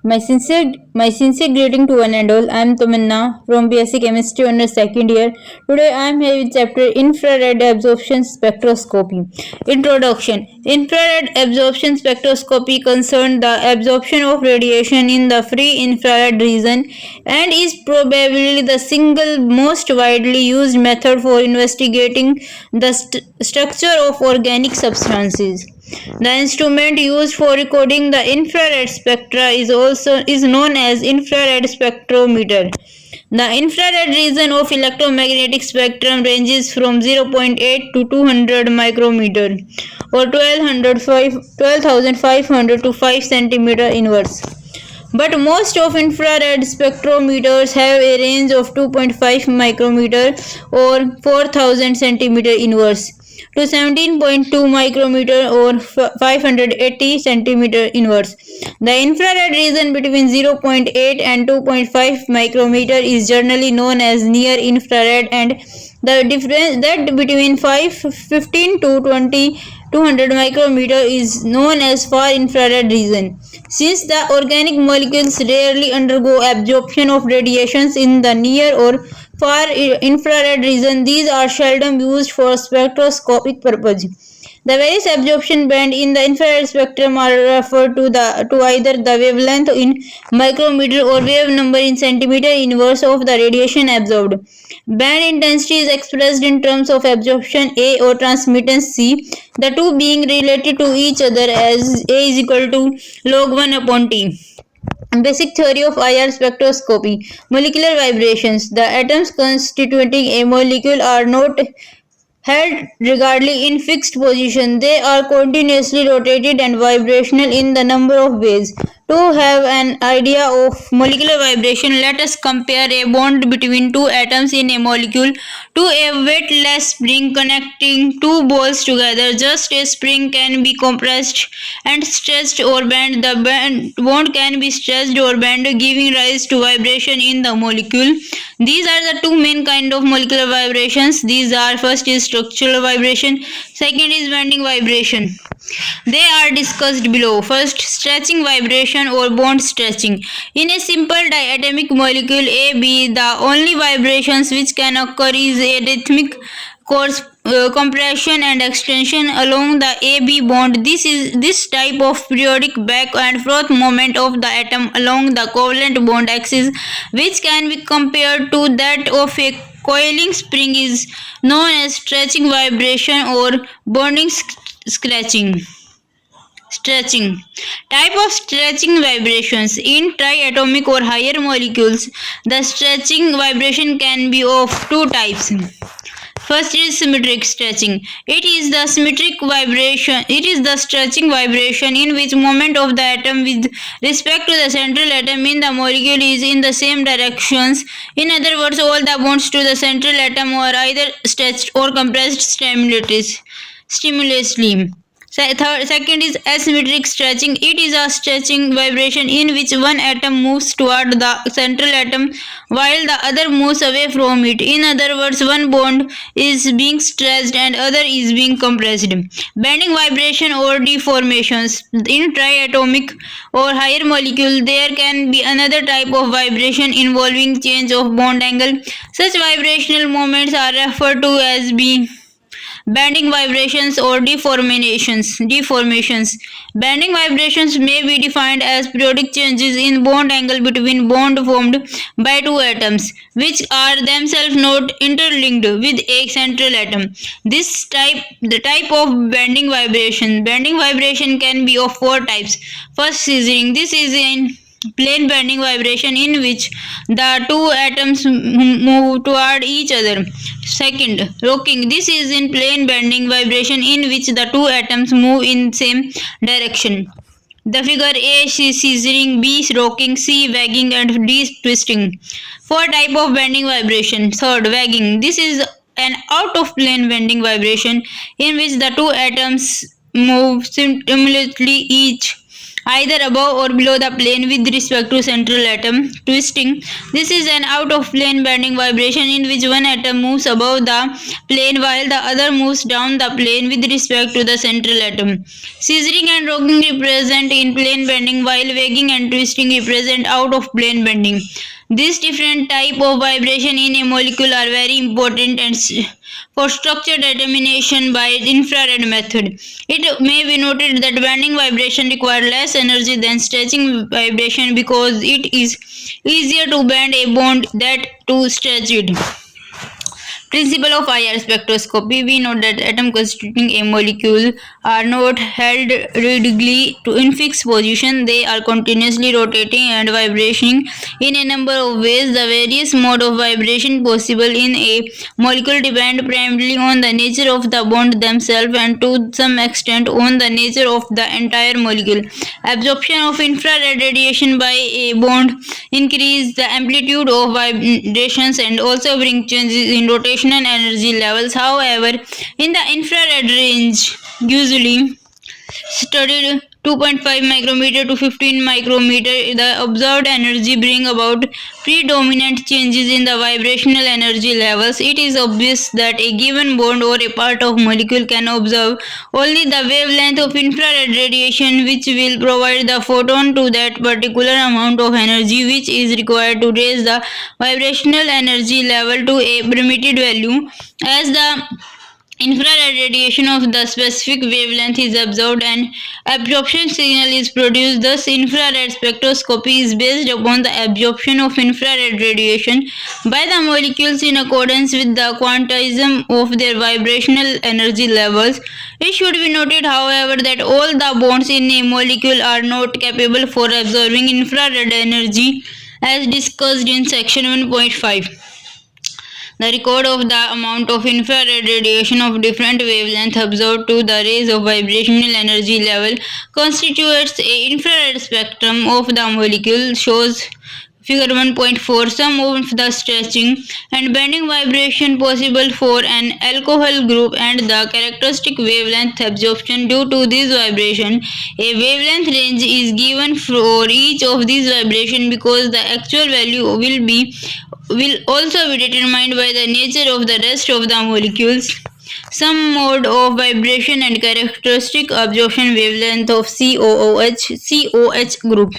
My sincere greeting to one and all. I am Tamanna from BSc Chemistry on the second year. Today I am here with chapter Infrared Absorption Spectroscopy. Introduction. Infrared absorption spectroscopy concerns the absorption of radiation in the free infrared region and is probably the single most widely used method for investigating the structure of organic substances. The instrument used for recording the infrared spectra is known as infrared spectrometer. The infrared region of electromagnetic spectrum ranges from 0.8 to 200 micrometer or 12,500 to 5 centimeter inverse. But most of infrared spectrometers have a range of 2.5 micrometer or 4000 centimeter inverse to 17.2 micrometer or 580 centimeter inverse. The infrared region between 0.8 and 2.5 micrometer is generally known as near infrared, and the difference that between 15 to 200 micrometer is known as far infrared region. Since the organic molecules rarely undergo absorption of radiations in the near or far infrared region, these are seldom used for spectroscopic purposes. The various absorption bands in the infrared spectrum are referred to either the wavelength in micrometer or wave number in centimeter inverse of the radiation absorbed. Band intensity is expressed in terms of absorption A or transmittance C, the two being related to each other as A is equal to log 1 upon T. Basic theory of IR spectroscopy. Molecular vibrations. The atoms constituting a molecule are not held regardless in fixed position. They are continuously rotated and vibrational in the number of ways. To have an idea of molecular vibration, let us compare a bond between two atoms in a molecule to a weightless spring connecting two balls together. Just as spring can be compressed and stretched or bent, the bond can be stretched or bent, giving rise to vibration in the molecule. These are the two main kinds of molecular vibrations. These are: first is structural vibration, second is bending vibration. They are discussed below. First, stretching vibration or bond stretching. In a simple diatomic molecule AB, the only vibrations which can occur is a rhythmic course compression and extension along the AB bond. This type of periodic back and forth movement of the atom along the covalent bond axis, which can be compared to that of a coiling spring, is known as stretching vibration or bonding stretching. Type of stretching vibrations. In triatomic or higher molecules, the stretching vibration can be of two types. First is symmetric stretching. It is the stretching vibration in which movement of the atom with respect to the central atom in the molecule is in the same directions. In other words, all the bonds to the central atom are either stretched or compressed stimulously. Second is asymmetric stretching. It is a stretching vibration in which one atom moves toward the central atom while the other moves away from it. In other words, one bond is being stretched and other is being compressed. Bending vibration or deformations. In triatomic or higher molecule, there can be another type of vibration involving change of bond angle. Such vibrational moments are referred to as being bending vibrations or deformations. Bending vibrations may be defined as periodic changes in bond angle between bonds formed by two atoms, which are themselves not interlinked with a central atom. The type of bending vibration. Bending vibration can be of four types. First, scissoring. This is in plane bending vibration in which the two atoms move toward each other. Second, rocking. This is in plane bending vibration in which the two atoms move in same direction. The figure: A scissoring, B rocking, C wagging, and D twisting. Four type of bending vibration. Third, wagging. This is an out of plane bending vibration in which the two atoms move simultaneously, each either above or below the plane with respect to central atom. Twisting. This is an out-of-plane bending vibration in which one atom moves above the plane while the other moves down the plane with respect to the central atom. Scissoring and rocking represent in-plane bending while wagging and twisting represent out-of-plane bending. These different type of vibration in a molecule are very important and for structure determination by infrared method. It may be noted that bending vibration require less energy than stretching vibration because it is easier to bend a bond than to stretch it. Principle of IR spectroscopy. We know that atoms constituting a molecule are not held rigidly in fixed position. They are continuously rotating and vibrating in a number of ways. The various mode of vibration possible in a molecule depend primarily on the nature of the bond themselves and to some extent on the nature of the entire molecule. Absorption of infrared radiation by a bond increase the amplitude of vibrations and also bring changes in rotational energy levels. However, in the infrared range, usually studied 2.5 micrometer to 15 micrometer, the observed energy bring about predominant changes in the vibrational energy levels. It is obvious that a given bond or a part of molecule can observe only the wavelength of infrared radiation which will provide the photon to that particular amount of energy which is required to raise the vibrational energy level to a permitted value. As the infrared radiation of the specific wavelength is absorbed and absorption signal is produced. Thus, infrared spectroscopy is based upon the absorption of infrared radiation by the molecules in accordance with the quantism of their vibrational energy levels. It should be noted, however, that all the bonds in a molecule are not capable for absorbing infrared energy as discussed in section 1.5. The record of the amount of infrared radiation of different wavelengths absorbed to the rays of vibrational energy level constitutes a infrared spectrum of the molecule. Shows figure 1.4 some of the stretching and bending vibration possible for an alcohol group and the characteristic wavelength absorption due to this vibration. A wavelength range is given for each of these vibrations because the actual value will also be determined by the nature of the rest of the molecules. Some mode of vibration and characteristic absorption wavelength of COH group.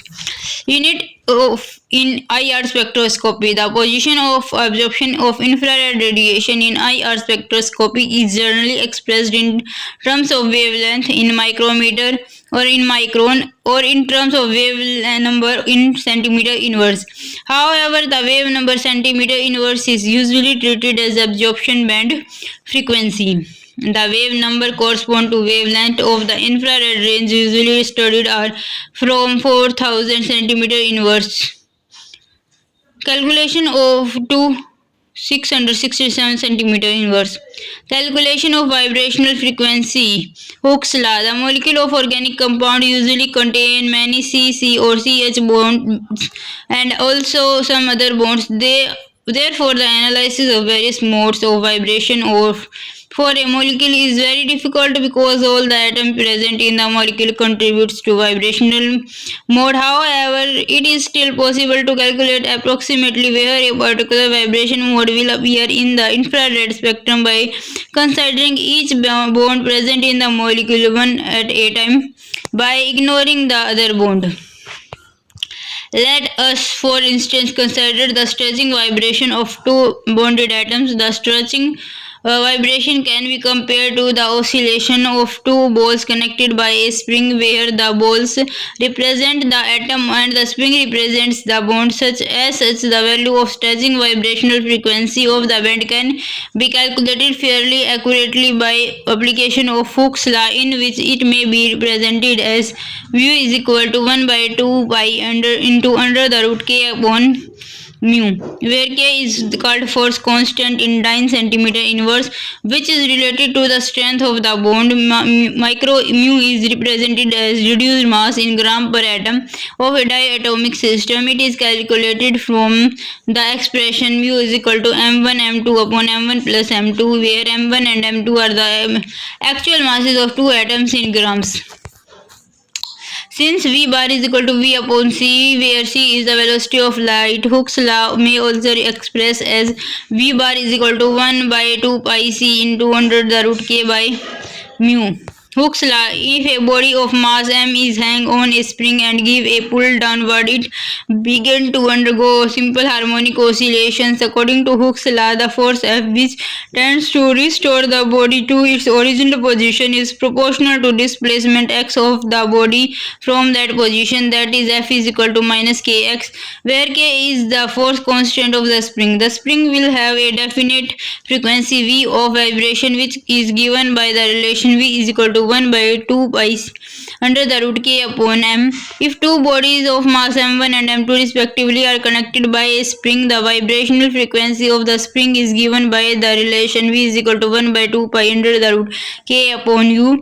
Unit of in IR spectroscopy. The position of absorption of infrared radiation in IR spectroscopy is generally expressed in terms of wavelength in micrometer or in micron or in terms of wave number in centimeter inverse. However, the wave number centimeter inverse is usually treated as absorption band frequency. The wave number correspond to wavelength of the infrared range usually studied are from 4000 centimeter inverse. Calculation of 667 centimeter inverse. Calculation of vibrational frequency. Hooke's law. The molecule of organic compound usually contain many C or CH bonds and also some other bonds. Therefore, the analysis of various modes of vibration for a molecule is very difficult because all the atoms present in the molecule contributes to vibrational mode. However, it is still possible to calculate approximately where a particular vibration mode will appear in the infrared spectrum by considering each bond present in the molecule one at a time by ignoring the other bond. Let us, for instance, consider the stretching vibration of two bonded atoms. The stretching vibration can be compared to the oscillation of two balls connected by a spring where the balls represent the atom and the spring represents the bond. As such, the value of stretching vibrational frequency of the band can be calculated fairly accurately by application of Hooke's law, in which it may be represented as mu is equal to 1 by 2 pi under the root k upon mu, where k is called force constant in dyne centimeter inverse, which is related to the strength of the bond. Micro mu is represented as reduced mass in gram per atom of a diatomic system. It is calculated from the expression mu is equal to m1 m2 upon m1 plus m2, where m1 and m2 are the actual masses of two atoms in grams. Since V bar is equal to V upon C, where C is the velocity of light, Hooke's law may also express as V bar is equal to 1 by 2 pi C into under the root K by mu. Hooke's law: if a body of mass m is hung on a spring and give a pull downward, it begin to undergo simple harmonic oscillations. According to Hooke's law, the force F, which tends to restore the body to its original position, is proportional to displacement x of the body from that position. That is, F is equal to minus kx, where k is the force constant of the spring. The spring will have a definite frequency v of vibration, which is given by the relation v is equal to 1 by 2 pi under the root k upon m. If two bodies of mass m1 and m2 respectively are connected by a spring, the vibrational frequency of the spring is given by the relation v is equal to 1 by 2 pi under the root k upon u,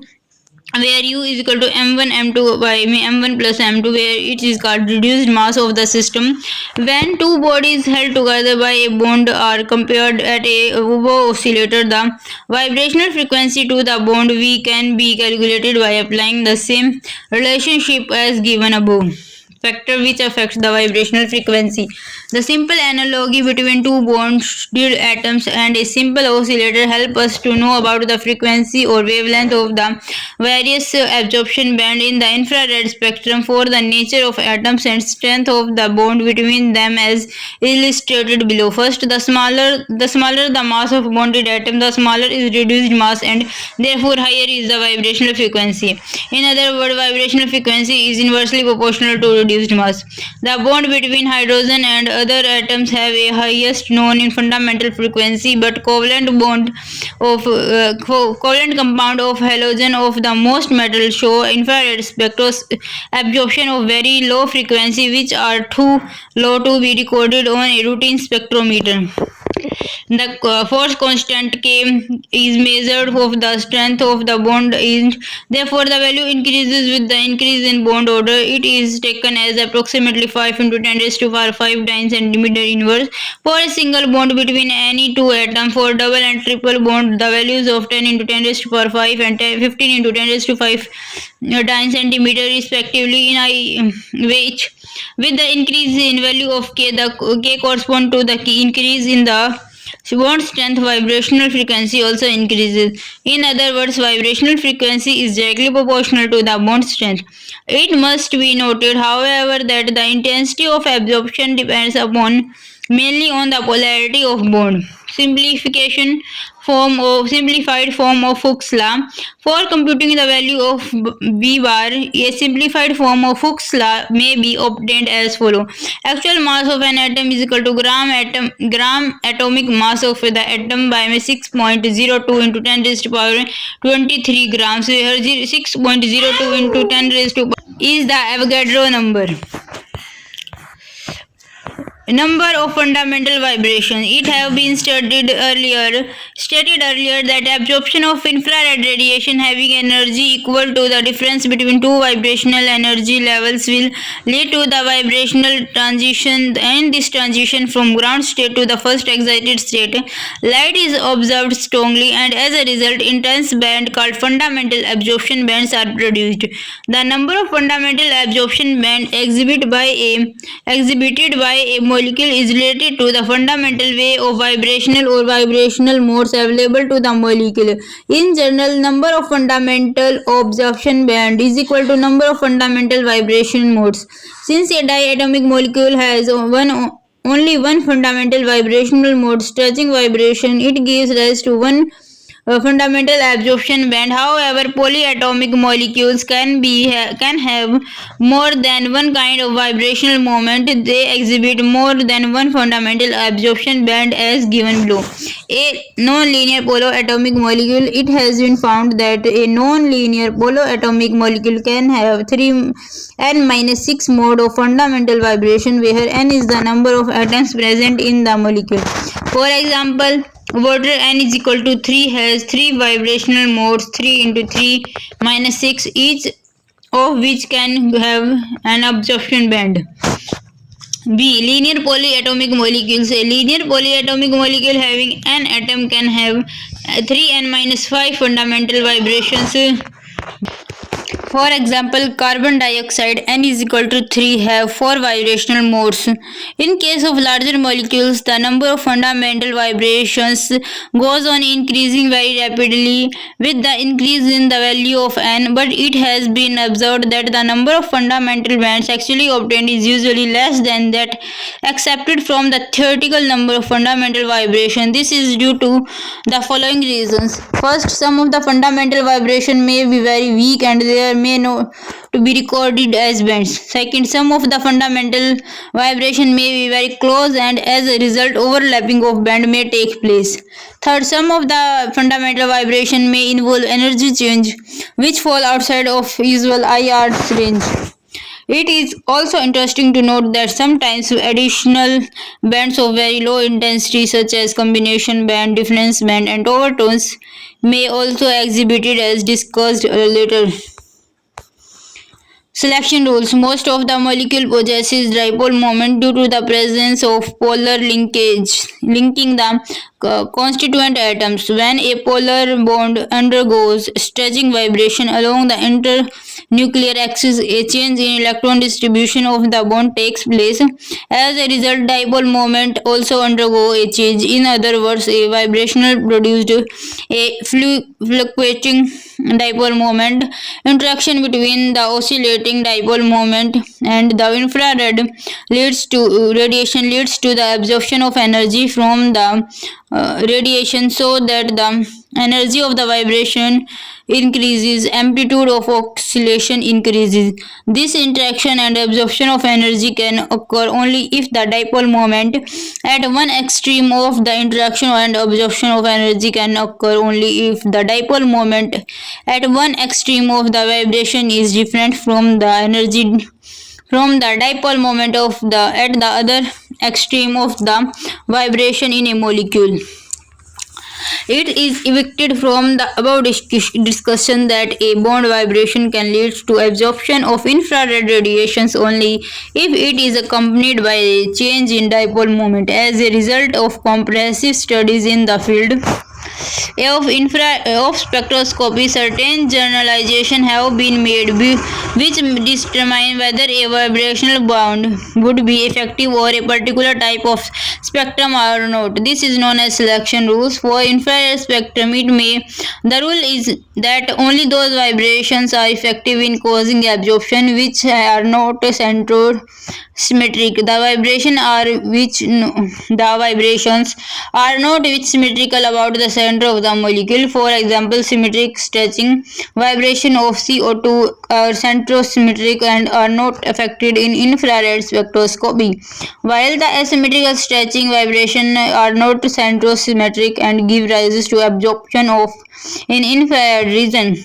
where u is equal to m1 m2 by m1 plus m2, where it is called reduced mass of the system. When two bodies held together by a bond are compared at a Hubbard oscillator, the vibrational frequency to the bond v can be calculated by applying the same relationship as given above. Factor which affects the vibrational frequency. The simple analogy between two bonded atoms and a simple oscillator help us to know about the frequency or wavelength of the various absorption band in the infrared spectrum for the nature of atoms and strength of the bond between them, as illustrated below. First, the smaller the mass of bonded atom, the smaller is reduced mass and therefore higher is the vibrational frequency. In other words, vibrational frequency is inversely proportional to reduced mass. The bond between hydrogen and other atoms have a highest known in fundamental frequency, but covalent compound of halogen of the most metals show infrared absorption of very low frequency, which are too low to be recorded on a routine spectrometer. The force constant K is measured of the strength of the bond, and therefore the value increases with the increase in bond order. It is taken as approximately 5 into 10 raised to power 5 times centimeter inverse for a single bond between any two atoms. For double and triple bond, the values of 10 into 10 raised to power 5 and 15 into 10 raised to 5 times centimeter respectively, in which with the increase in value of K, the K correspond to the increase in the bond strength. Vibrational frequency also increases. In other words, vibrational frequency is directly proportional to the bond strength. It must be noted, however, that the intensity of absorption depends upon mainly on the polarity of bond. Simplified form of Hooke's law. For computing the value of V bar, a simplified form of Hooke's law may be obtained as follows. Actual mass of an atom is equal to gram atomic mass of the atom by 6.02 into 10 raised to power 23 grams, where 6.02 into 10 raised to is the Avogadro number. Number of fundamental vibrations. It have been stated earlier that absorption of infrared radiation having energy equal to the difference between two vibrational energy levels will lead to the vibrational transition, and this transition from ground state to the first excited state, light is observed strongly, and as a result intense band called fundamental absorption bands are produced. The number of fundamental absorption bands exhibited by a molecule is related to the fundamental way of vibrational modes available to the molecule. In general, number of fundamental absorption band is equal to number of fundamental vibration modes. Since a diatomic molecule has only one fundamental vibrational mode, stretching vibration, it gives rise to one fundamental absorption band. However, polyatomic molecules can have more than one kind of vibrational moment. They exhibit more than one fundamental absorption band as given below. A non-linear polyatomic molecule. It has been found that a non-linear polyatomic molecule can have 3n-6 mode of fundamental vibration, where n is the number of atoms present in the molecule. For example, water n is equal to 3 has 3 vibrational modes, 3 into 3 minus 6, each of which can have an absorption band. B. Linear polyatomic molecules. A linear polyatomic molecule having n atom can have 3n-5 fundamental vibrations. For example, carbon dioxide N is equal to 3 have 4 vibrational modes. In case of larger molecules, the number of fundamental vibrations goes on increasing very rapidly with the increase in the value of N, but it has been observed that the number of fundamental bands actually obtained is usually less than that accepted from the theoretical number of fundamental vibrations. This is due to the following reasons. First, some of the fundamental vibration may be very weak and there may not to be recorded as bands. Second, some of the fundamental vibration may be very close and as a result overlapping of band may take place. Third, some of the fundamental vibration may involve energy change which fall outside of usual IR's range. It is also interesting to note that sometimes additional bands of very low intensity such as combination band, difference band and overtones may also exhibited as discussed later. Selection rules. Most of the molecule possesses dipole moment due to the presence of polar linkage linking the constituent atoms. When a polar bond undergoes stretching vibration along the internuclear axis, a change in electron distribution of the bond takes place. As a result, dipole moment also undergo a change. In other words, a vibrational produced a fluctuating dipole moment. Interaction between the oscillating dipole moment and the infrared radiation leads to the absorption of energy from the radiation, so that the energy of the vibration increases, amplitude of oscillation increases. This interaction and absorption of energy can occur only if the dipole moment at one extreme of the interaction and absorption of energy can occur only if the dipole moment at one extreme of the vibration is different from the energy from the dipole moment of the at the other extreme of the vibration in a molecule. It is evicted from the above discussion that a bond vibration can lead to absorption of infrared radiations only if it is accompanied by a change in dipole moment. As a result of comprehensive studies in the field of spectroscopy, certain generalizations have been made which determine whether a vibrational bond would be effective or a particular type of spectrum or not. This is known as selection rules. For infrared spectrum, the rule is that only those vibrations are effective in causing absorption which are not centrosymmetric. The vibrations are not symmetrical about the center of the molecule. For example, symmetric stretching vibration of CO2 are centrosymmetric and are not affected in infrared spectroscopy, while the asymmetrical stretching vibration are not centrosymmetric and give rise to absorption of in infrared region.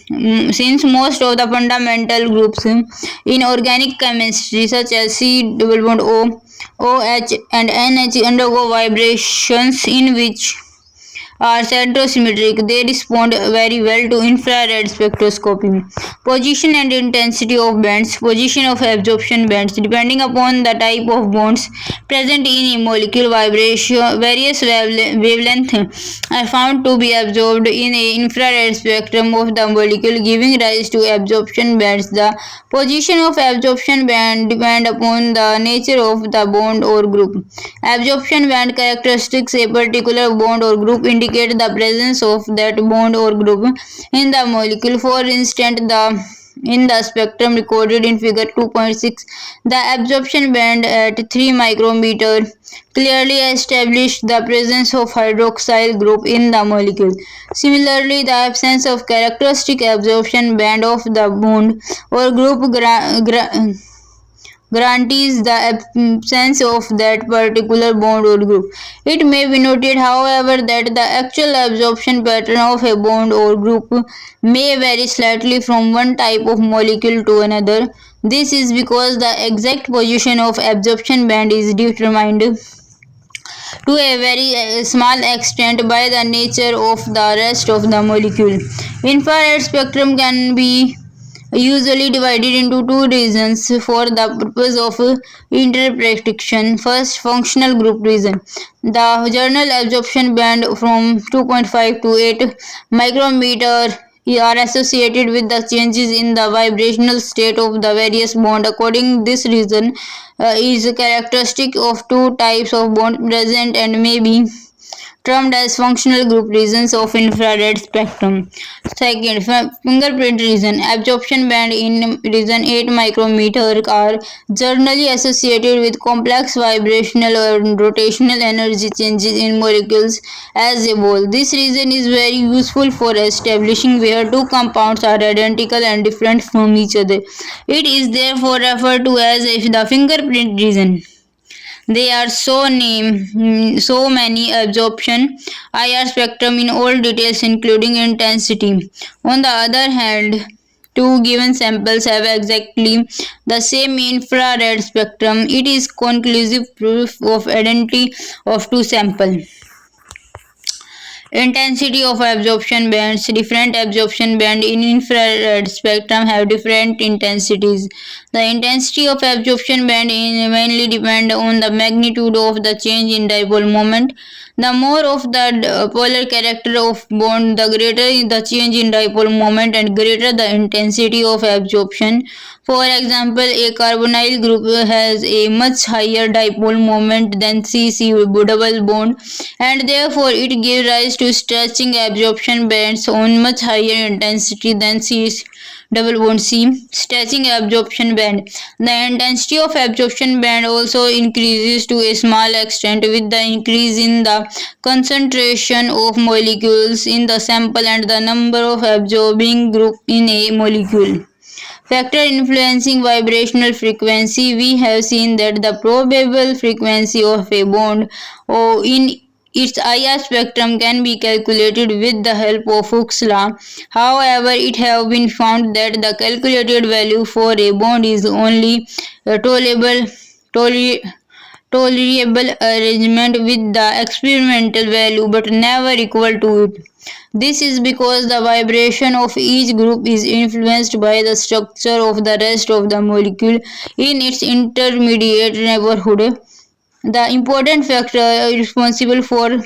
Since most of the fundamental groups in organic chemistry such as C double bond O, OH and NH undergo vibrations in which are centrosymmetric, they respond very well to infrared spectroscopy. Position and intensity of bands. Position of absorption bands. Depending upon the type of bonds present in a molecule, various wavelengths are found to be absorbed in the infrared spectrum of the molecule, giving rise to absorption bands. The position of absorption band depend upon the nature of the bond or group. Absorption band characteristics. A particular bond or group indicate the presence of that bond or group in the molecule. For instance, in the spectrum recorded in figure 2.6, the absorption band at 3 micrometer clearly established the presence of hydroxyl group in the molecule. Similarly, the absence of characteristic absorption band of the bond or group guarantees the absence of that particular bond or group. It may be noted, however, that the actual absorption pattern of a bond or group may vary slightly from one type of molecule to another. This is because the exact position of absorption band is determined to a very small extent by the nature of the rest of the molecule. Infrared spectrum can be usually divided into two regions for the purpose of interpretation. First, functional group region. The general absorption band from 2.5 to 8 micrometer are associated with the changes in the vibrational state of the various bond. According this reason is characteristic of two types of bond present and may be termed as functional group regions of infrared spectrum. Second, fingerprint region. Absorption band in region 8 micrometer are generally associated with complex vibrational or rotational energy changes in molecules as a whole. This region is very useful for establishing where two compounds are identical and different from each other. It is therefore referred to as the fingerprint region. There are so many absorption IR spectrum in all details including intensity. On the other hand, two given samples have exactly the same infrared spectrum. It is conclusive proof of identity of two samples. Intensity of absorption bands. Different absorption bands in infrared spectrum have different intensities. The intensity of absorption band mainly depend on the magnitude of the change in dipole moment. The more of the polar character of bond, the greater the change in dipole moment and greater the intensity of absorption. For example, a carbonyl group has a much higher dipole moment than C double bond, and therefore it gives rise to stretching absorption bands on much higher intensity than C double bond C stretching absorption band. The intensity of absorption band also increases to a small extent with the increase in the concentration of molecules in the sample and the number of absorbing group in a molecule. Factor influencing vibrational frequency. We have seen that the probable frequency of a bond in its IR spectrum can be calculated with the help of Hooke's law. However, it has been found that the calculated value for a bond is only a tolerable arrangement with the experimental value but never equal to it. This is because the vibration of each group is influenced by the structure of the rest of the molecule in its intermediate neighborhood. The important factors responsible for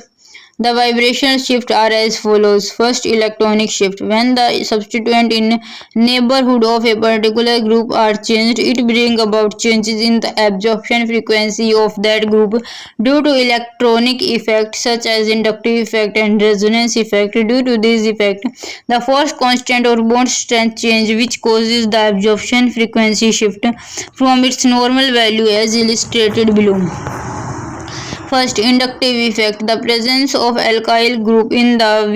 the vibrational shift are as follows. First, electronic shift. When the substituent in neighborhood of a particular group are changed, it brings about changes in the absorption frequency of that group due to electronic effects such as inductive effect and resonance effect. Due to this effect, the force constant or bond strength change which causes the absorption frequency shift from its normal value as illustrated below. First, inductive effect. The presence of alkyl group in the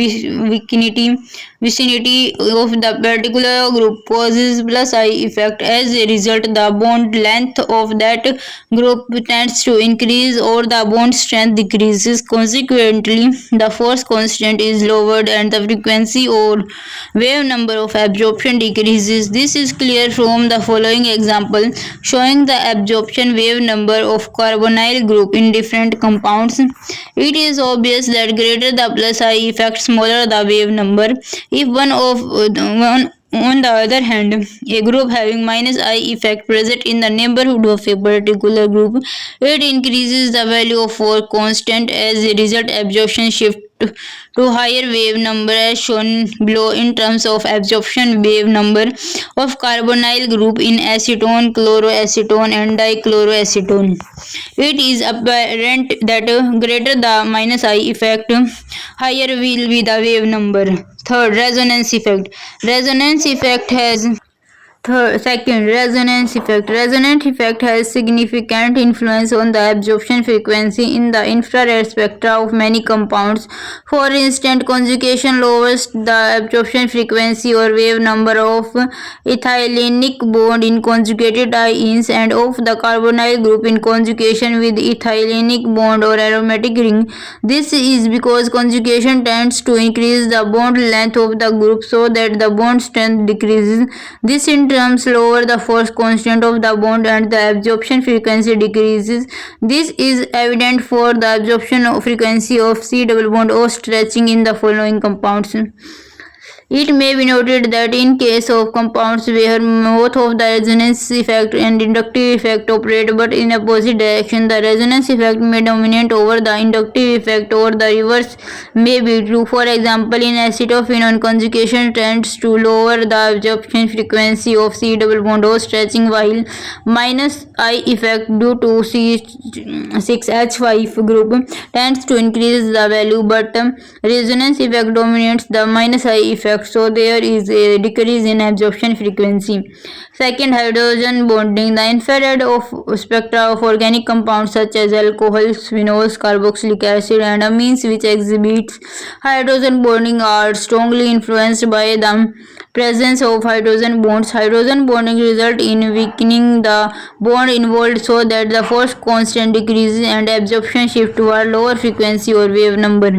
vicinity of the particular group causes plus I effect. As a result, the bond length of that group tends to increase or the bond strength decreases. Consequently, the force constant is lowered and the frequency or wave number of absorption decreases. This is clear from the following example showing the absorption wave number of carbonyl group in different compounds. It is obvious that greater the plus I effect, smaller the wave number. If on the other hand, a group having minus I effect present in the neighborhood of a particular group, it increases the value of force constant. As a result, absorption shift to higher wave number as shown below in terms of absorption wave number of carbonyl group in acetone, chloroacetone and dichloroacetone. It is apparent that greater the minus I effect, higher will be the wave number. Third, resonance effect. Second, resonance effect. Resonance effect has significant influence on the absorption frequency in the infrared spectra of many compounds. For instance, conjugation lowers the absorption frequency or wave number of ethylenic bond in conjugated imines and of the carbonyl group in conjugation with ethylenic bond or aromatic ring. This is because conjugation tends to increase the bond length of the group so that the bond strength decreases. This in terms lower the force constant of the bond and the absorption frequency decreases. This is evident for the absorption frequency of C double bond O stretching in the following compounds. It may be noted that in case of compounds where both of the resonance effect and inductive effect operate but in opposite direction, the resonance effect may dominate over the inductive effect, or the reverse may be true. For example, in acetophenone, conjugation tends to lower the absorption frequency of C double bond O stretching, while minus I effect due to C6H5 group tends to increase the value, but resonance effect dominates the minus I effect, so there is a decrease in absorption frequency. Second, hydrogen bonding. The infrared spectra of organic compounds such as alcohols, phenols, carboxylic acid, and amines which exhibits hydrogen bonding are strongly influenced by the presence of hydrogen bonds. Hydrogen bonding results in weakening the bond involved, so that the force constant decreases and absorption shift toward lower frequency or wave number.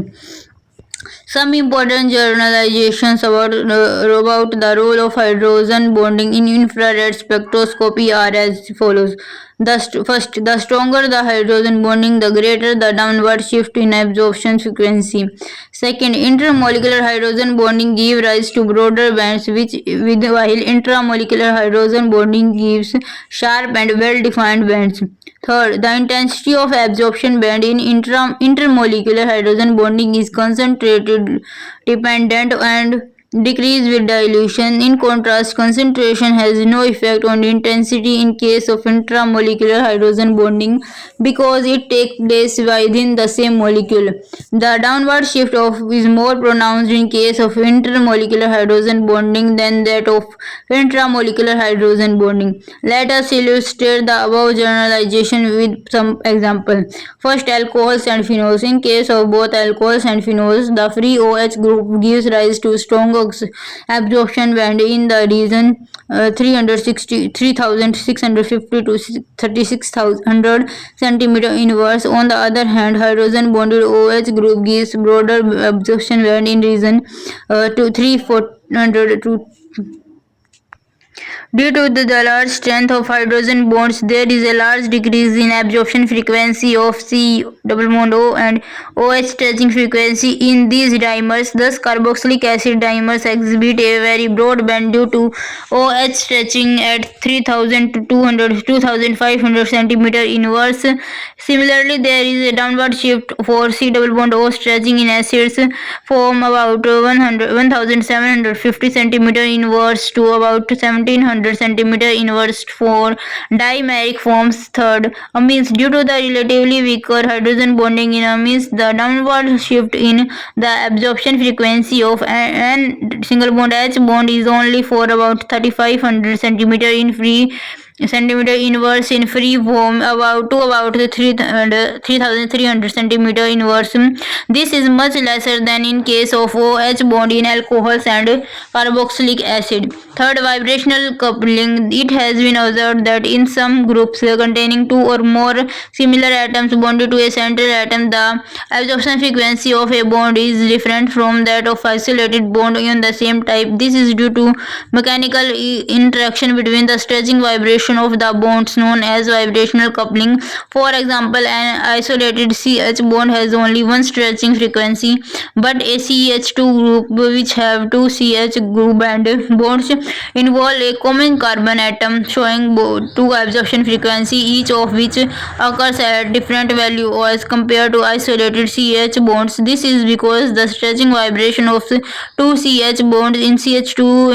Some important generalizations about the role of hydrogen bonding in infrared spectroscopy are as follows. First, the stronger the hydrogen bonding, the greater the downward shift in absorption frequency. Second, intermolecular hydrogen bonding gives rise to broader bands, while intramolecular hydrogen bonding gives sharp and well-defined bands. Third, the intensity of absorption band in intermolecular hydrogen bonding is concentrated dependent and decrease with dilution. In contrast, concentration has no effect on intensity in case of intramolecular hydrogen bonding because it takes place within the same molecule. The downward shift is more pronounced in case of intermolecular hydrogen bonding than that of intramolecular hydrogen bonding. Let us illustrate the above generalization with some example. First, alcohols and phenols. In case of both alcohols and phenols, the free OH group gives rise to strong absorption band in the region 3650 to 3600 centimeter inverse. On the other hand, hydrogen bonded OH group gives broader absorption band in region 3400 to. Due to the large strength of hydrogen bonds, there is a large decrease in absorption frequency of C double bond O and OH stretching frequency in these dimers. Thus, carboxylic acid dimers exhibit a very broad band due to OH stretching at 3000 to 2500 centimeter inverse. Similarly, there is a downward shift for C double bond O stretching in acids from about 1750 centimeter inverse to about 1700 centimeter inverse for dimeric forms. Third, amines. Due to the relatively weaker hydrogen bonding in amines, the downward shift in the absorption frequency of N single bond H bond is only for about 3500 centimeter inverse in free form about 3300 centimeter inverse. This is much lesser than in case of OH bond in alcohols and carboxylic acid. Third, vibrational coupling. It has been observed that in some groups containing two or more similar atoms bonded to a central atom, the absorption frequency of a bond is different from that of isolated bond in the same type. This is due to mechanical interaction between the stretching vibration of the bonds known as vibrational coupling. For example, an isolated CH bond has only one stretching frequency, but a CH2 group which have two CH group and bonds involve a common carbon atom showing two absorption frequency, each of which occurs at different value as compared to isolated CH bonds. This is because the stretching vibration of two CH bonds in CH2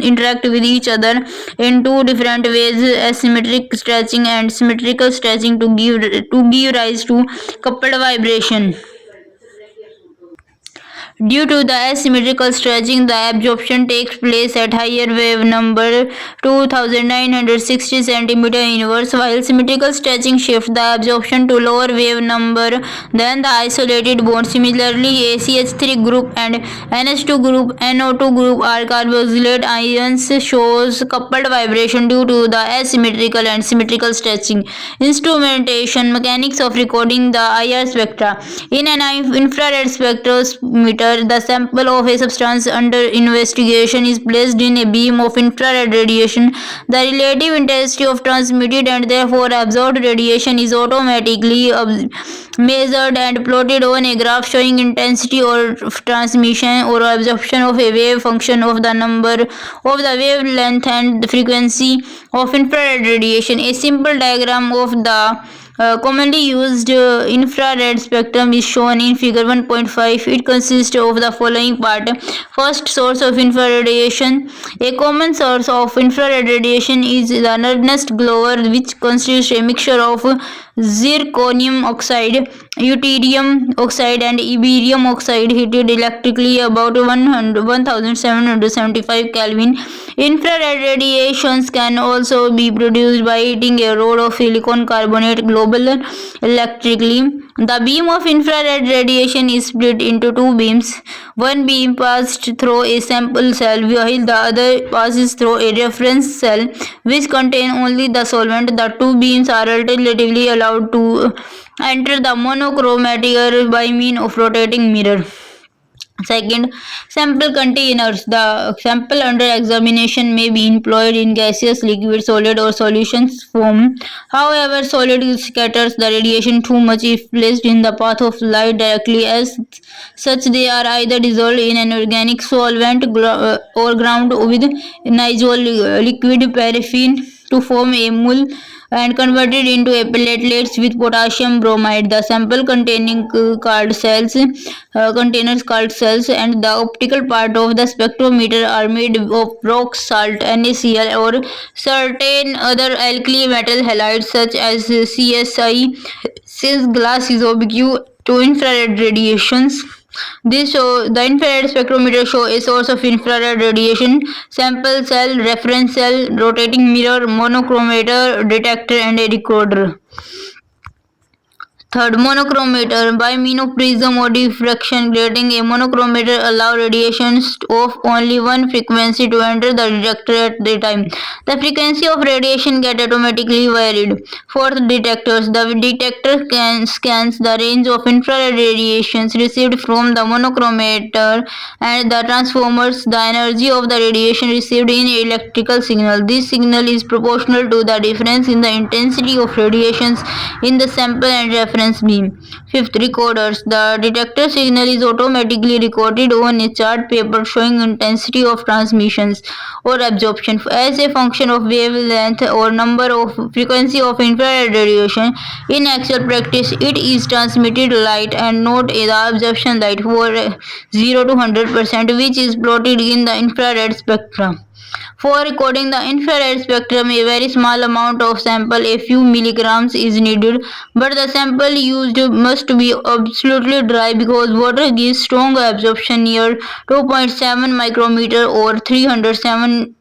interact with each other in two different ways, asymmetric stretching and symmetrical stretching, to give rise to coupled vibration. Due to the asymmetrical stretching, the absorption takes place at higher wave number 2960 cm inverse, while symmetrical stretching shifts the absorption to lower wave number than the isolated bond. Similarly, a CH3 group and NH2 group, NO2 group are carboxylate ions shows coupled vibration due to the asymmetrical and symmetrical stretching. Instrumentation mechanics of recording the IR spectra. In an infrared spectrometer, micrometer. The sample of a substance under investigation is placed in a beam of infrared radiation. The relative intensity of transmitted and therefore absorbed radiation is automatically measured and plotted on a graph showing intensity or transmission or absorption of a wave function of the number of the wavelength and the frequency of infrared radiation. A simple diagram of the commonly used infrared spectrum is shown in figure 1.5. It consists of the following part. First, source of infrared radiation. A common source of infrared radiation is the Ernst Glower, which consists a mixture of zirconium oxide, yttrium oxide and iberium oxide heated electrically about 1775 Kelvin. Infrared radiations can also be produced by heating a rod of silicon carbonate global electrically. The beam of infrared radiation is split into two beams. One beam passed through a sample cell while the other passes through a reference cell which contain only the solvent. The two beams are alternatively allowed to enter the monochromator by means of rotating mirror. Second, sample containers. The sample under examination may be employed in gaseous, liquid, solid or solutions form. However, solid scatters the radiation too much if placed in the path of light directly. As such, they are either dissolved in an organic solvent or ground with nizol liquid paraffin to form a mole and converted into a platelets with potassium bromide. The sample containing containers called cells and the optical part of the spectrometer are made of rock salt, NaCl, or certain other alkali metal halides such as CSI. Since glass is oblique to infrared radiations, the infrared spectrometer show a source of infrared radiation, sample cell, reference cell, rotating mirror, monochromator, detector and a recorder. Third, monochromator. By means of prism or diffraction grating, a monochromator allows radiations of only one frequency to enter the detector at the time. The frequency of radiation gets automatically varied. Fourth, detectors. The detector scans the range of infrared radiations received from the monochromator and the transforms the energy of the radiation received in electrical signal. This signal is proportional to the difference in the intensity of radiations in the sample and reference beam. Fifth, recorders. The detector signal is automatically recorded on a chart paper showing intensity of transmissions or absorption as a function of wavelength or number of frequency of infrared radiation. In actual practice, it is transmitted light and not the absorption light for 0 to 100%, which is plotted in the infrared spectrum. For recording the infrared spectrum, a very small amount of sample, a few milligrams, is needed, but the sample used must be absolutely dry because water gives strong absorption near 2.7 micrometer or 3710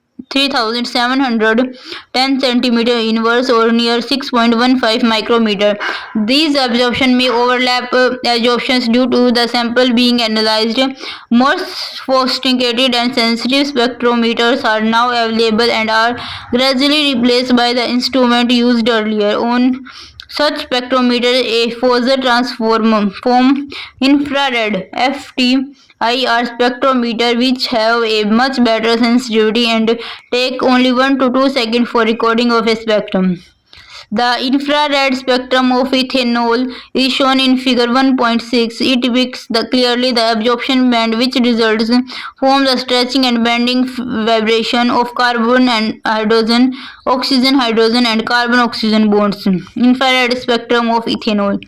centimeter inverse or near 6.15 micrometer. These absorption may overlap absorptions due to the sample being analyzed. More sophisticated and sensitive spectrometers are now available and are gradually replaced by the instrument used earlier. On such spectrometers, a Fourier transform infrared FTIR spectrometer, which have a much better sensitivity and take only 1 to 2 seconds for recording of a spectrum. The infrared spectrum of ethanol is shown in figure 1.6. It depicts clearly the absorption band which results from the stretching and bending vibration of carbon and hydrogen, oxygen, hydrogen and carbon-oxygen bonds. Infrared spectrum of ethanol.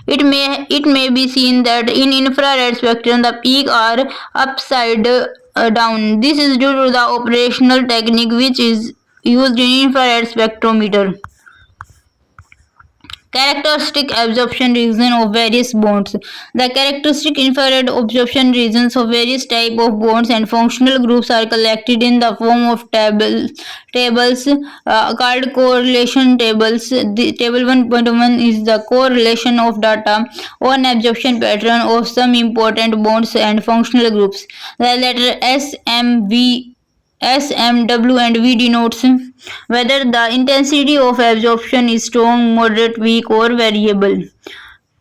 It may be seen that in infrared spectrum the peaks are upside down. This is due to the operational technique which is used in infrared spectrometer. Characteristic absorption region of various bonds. The characteristic infrared absorption regions of various types of bonds and functional groups are collected in the form of tables called correlation tables. The table 1.1 is the correlation of data on absorption pattern of some important bonds and functional groups. The letter S, M, W and V denotes whether the intensity of absorption is strong, moderate, weak or variable.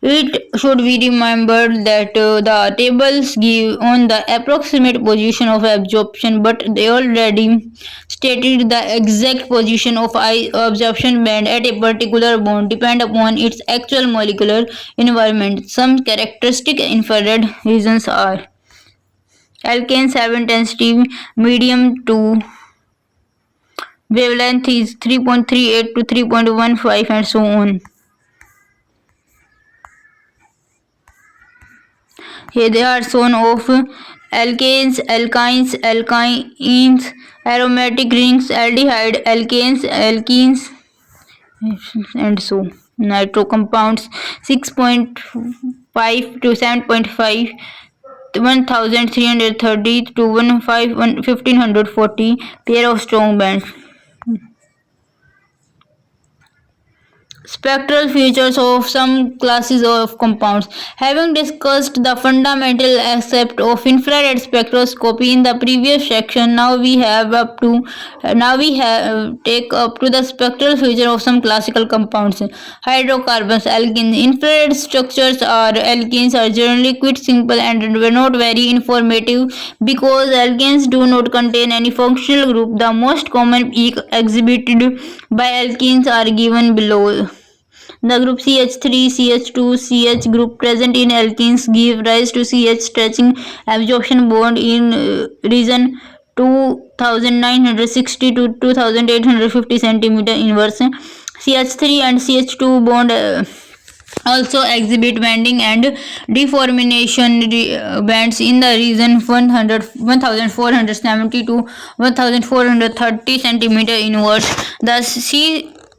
It should be remembered that the tables give on the approximate position of absorption, but they already stated the exact position of absorption band at a particular bond depend upon its actual molecular environment. Some characteristic infrared regions are alkanes have intensity medium to wavelength is 3.38 to 3.15 and so on. Here they are shown of alkanes, alkynes, alkynes, aromatic rings, aldehyde, alkanes, alkenes, and so nitro compounds 6.5 to 7.5, 1330 to 1540 pair of strong bands. Spectral features of some classes of compounds. Having discussed the fundamental aspect of infrared spectroscopy in the previous section, now we have take up to the spectral feature of some classical compounds. Hydrocarbons, alkenes. Infrared structures or alkenes are generally quite simple and were not very informative because alkenes do not contain any functional group. The most common peak exhibited by alkenes are given below. The group CH3, CH2, CH group present in alkenes give rise to CH stretching absorption bond in region 2960 to 2850 centimeter inverse. CH3 and CH2 bond also exhibit bending and deformation bands in the region 1470 to 1430 centimeter inverse. The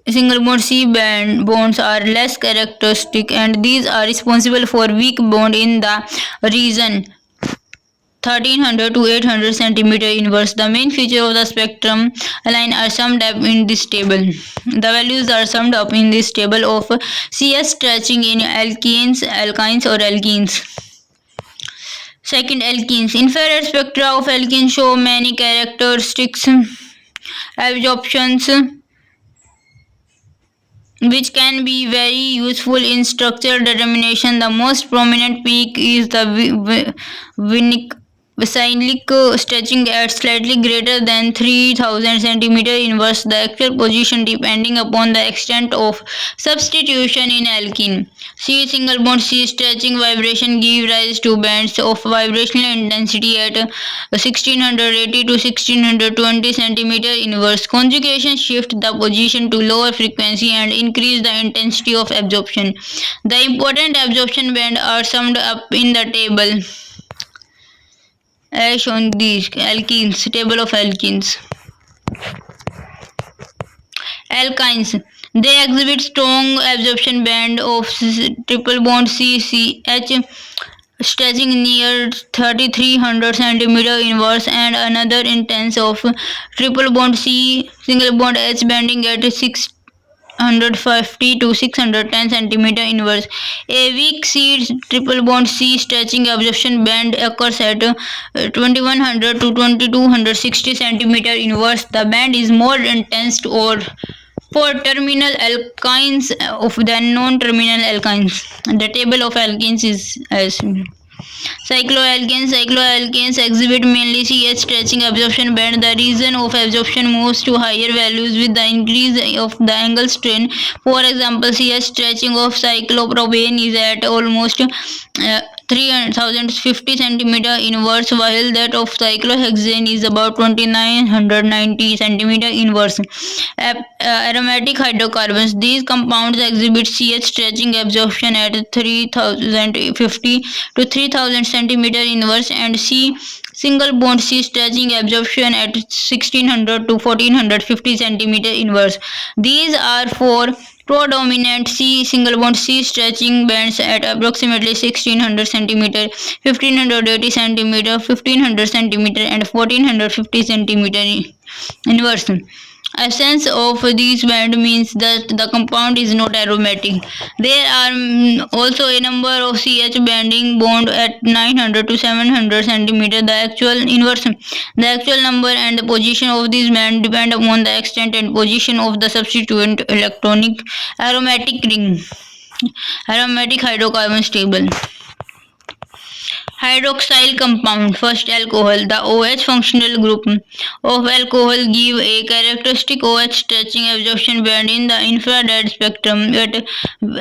single bond C band bonds are less characteristic and these are responsible for weak bond in the region 1300 to 800 centimeter inverse. The main feature of the spectrum line are summed up in this table. The values are summed up in this table of CS stretching in alkenes, alkynes or alkenes. Second, alkenes. Infrared spectra of alkenes show many characteristics, absorptions, which can be very useful in structural determination. The most prominent peak is the Vicinalic stretching at slightly greater than 3000 centimeter inverse. The actual position depending upon the extent of substitution in alkene. C single bond C stretching vibration give rise to bands of vibrational intensity at 1680 to 1620 centimeter inverse. Conjugation shift the position to lower frequency and increase the intensity of absorption. The important absorption bands are summed up in the table as shown. These alkenes, table of alkenes. Alkynes, they exhibit strong absorption band of triple bond CCH stretching near 3300 centimeter inverse and another intense of triple bond C single bond H bending at 650 to 610 centimeter inverse. A weak C triple bond C stretching absorption band occurs at 2100 to 2260 centimeter inverse. The band is more intense or for terminal alkynes of the non-terminal alkynes. The table of alkenes is as cycloalkanes exhibit mainly CH stretching absorption band. The region of absorption moves to higher values with the increase of the angle strain. For example, CH stretching of cyclopropane is at almost 3050 centimeter inverse, while that of cyclohexane is about 2990 centimeter inverse. Aromatic hydrocarbons. These compounds exhibit CH stretching absorption at 3050 to 3000 centimeter inverse and C single bond C stretching absorption at 1600 to 1450 centimeter inverse. These are for predominant C single bond C stretching bands at approximately 1600 centimeter, 1580 centimeter, 1500 centimeter and 1450 centimeter inverse. Absence of these band means that the compound is not aromatic. There are also a number of CH bending bond at 900 to 700 centimeter. The actual number and the position of these band depend upon the extent and position of the substituent electronic aromatic ring. Aromatic hydrocarbon stable. Hydroxyl compound. First, alcohol. The OH functional group of alcohol give a characteristic OH stretching absorption band in the infrared spectrum. But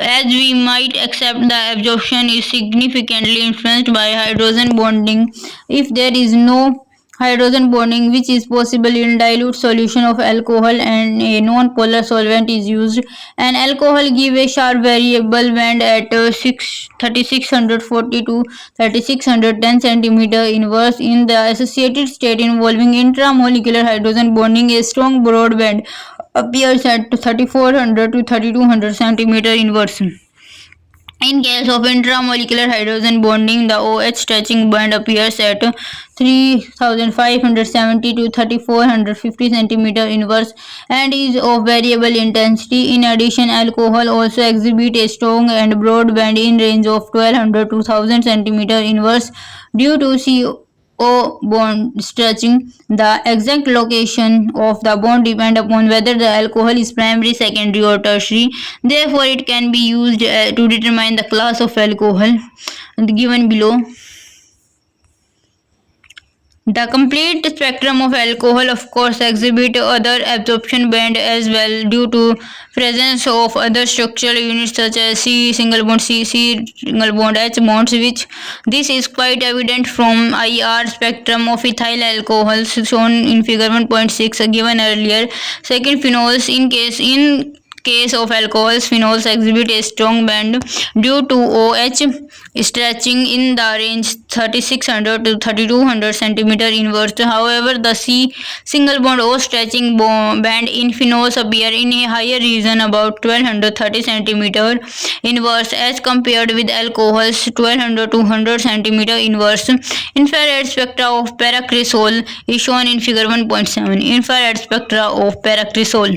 as we might accept, the absorption is significantly influenced by hydrogen bonding. If there is no hydrogen bonding, which is possible in dilute solution of alcohol, and a non-polar solvent is used, and alcohol give a sharp variable band at 3640 to 3610 centimeter inverse. In the associated state involving intramolecular hydrogen bonding, a strong broad band appears at 3400 to 3200 centimeter inverse. In case of intramolecular hydrogen bonding, the OH stretching band appears at 3570 to 3450 centimeter inverse and is of variable intensity. In addition, alcohol also exhibits a strong and broad band in range of 1200 to 1000 centimeter inverse due to CO bond stretching. The exact location of the bond depends upon whether the alcohol is primary, secondary or tertiary. Therefore, it can be used to determine the class of alcohol given below. The complete spectrum of alcohol of course exhibit other absorption band as well due to presence of other structural units such as C single bond C single bond H bonds, which this is quite evident from IR spectrum of ethyl alcohols shown in figure 1.6 given earlier. Second, phenols. In case of alcohols, phenols exhibit a strong band due to OH stretching in the range 3600 to 3200 centimeter inverse. However, the C single bond O stretching band in phenols appear in a higher region, about 1230 centimeter inverse, as compared with alcohols 1200 to 100 centimeter inverse. Infrared spectra of paracrisol is shown in figure 1.7. Infrared spectra of paracrisol.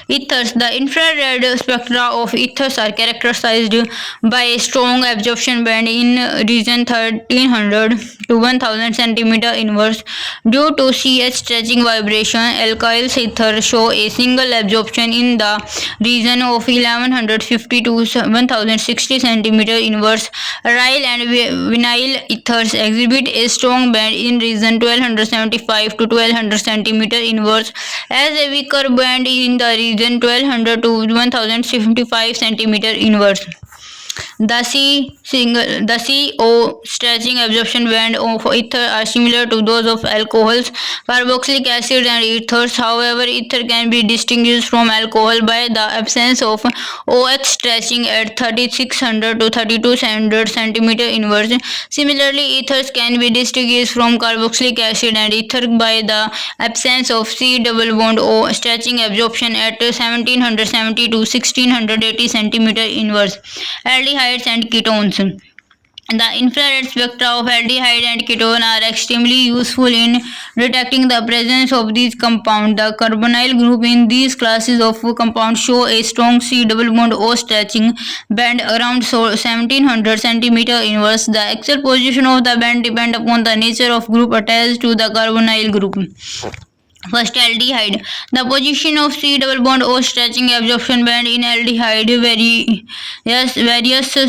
Ethers. The infrared spectra of ethers are characterized by a strong absorption band in region 1300 to 1000 centimeter inverse due to CH stretching vibration. Alkyl ethers show a single absorption in the region of 1150 to 1060 centimeter inverse. Aryl and vinyl ethers exhibit a strong band in region 1275 to 1200 centimeter inverse, as a weaker band in the region 1200 to 1075 centimeter inverse. The CO stretching absorption band of ether are similar to those of alcohols, carboxylic acid and ethers. However, ether can be distinguished from alcohol by the absence of OH stretching at 3600 to 3200 centimeter inverse. Similarly, ethers can be distinguished from carboxylic acid and ether by the absence of C double bond O stretching absorption at 1770 to 1680 centimeter inverse. Aldehydes and ketones. The infrared spectra of aldehyde and ketone are extremely useful in detecting the presence of these compounds. The carbonyl group in these classes of compounds show a strong C double bond O stretching band around 1700 centimeter inverse. The actual position of the band depends upon the nature of group attached to the carbonyl group. First, aldehyde. The position of C double bond O stretching absorption band in aldehyde varies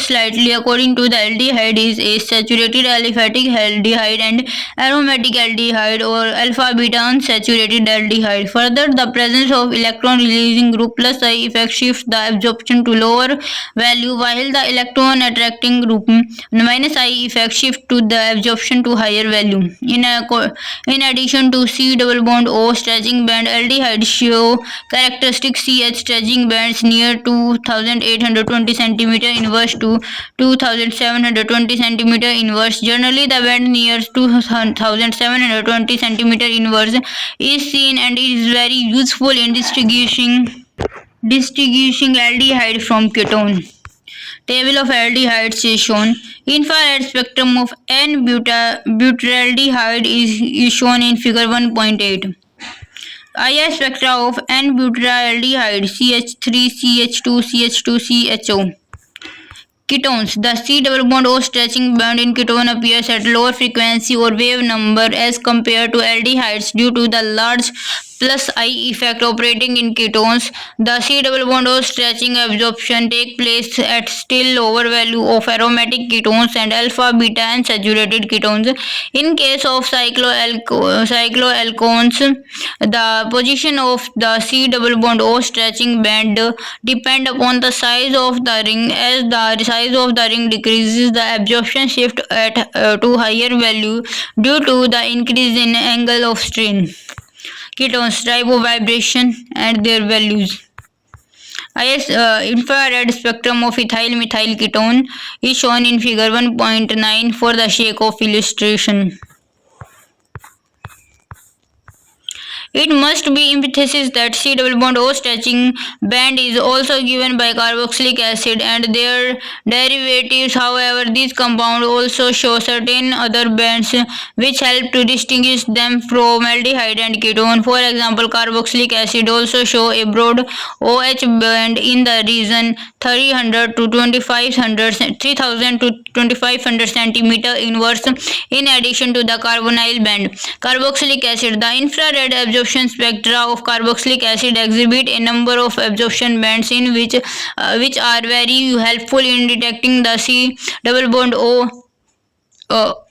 slightly according to the aldehyde is a saturated aliphatic aldehyde and aromatic aldehyde or alpha beta unsaturated aldehyde. Further, the presence of electron releasing group plus I effect shifts the absorption to lower value, while the electron attracting group minus I effect shift to the absorption to higher value. In addition to C double bond O stretching band, aldehydes show characteristic CH stretching bands near 2820 centimeter inverse to 2720 centimeter inverse. Generally, the band near 2720 centimeter inverse is seen and is very useful in distinguishing aldehyde from ketone. Table of aldehydes is shown. Infrared spectrum of N-butyraldehyde is shown in figure 1.8. IR spectra of N-butyraldehyde CH3, CH2, CH2, CHO. Ketones. The C double bond O stretching band in ketone appears at lower frequency or wave number as compared to aldehydes due to the large plus I effect operating in ketones. The C double bond O stretching absorption take place at still lower value of aromatic ketones and alpha, beta and saturated ketones. In case of cycloalcones, the position of the C double bond O stretching band depend upon the size of the ring. As the size of the ring decreases, the absorption shift to higher value due to the increase in angle of strain. Ketones, type of vibration and their values. IS infrared spectrum of ethyl methyl ketone is shown in figure 1.9 for the sake of illustration. It must be emphasized that C double bond O stretching band is also given by carboxylic acid and their derivatives. However, these compounds also show certain other bands which help to distinguish them from aldehyde and ketone. For example, carboxylic acid also show a broad OH band in the region 300 to 2500 3000 to 2500 centimeter inverse in addition to the carbonyl band. Carboxylic acid, the infrared absorption spectra of carboxylic acid exhibit a number of absorption bands in which are very helpful in detecting the C double bond O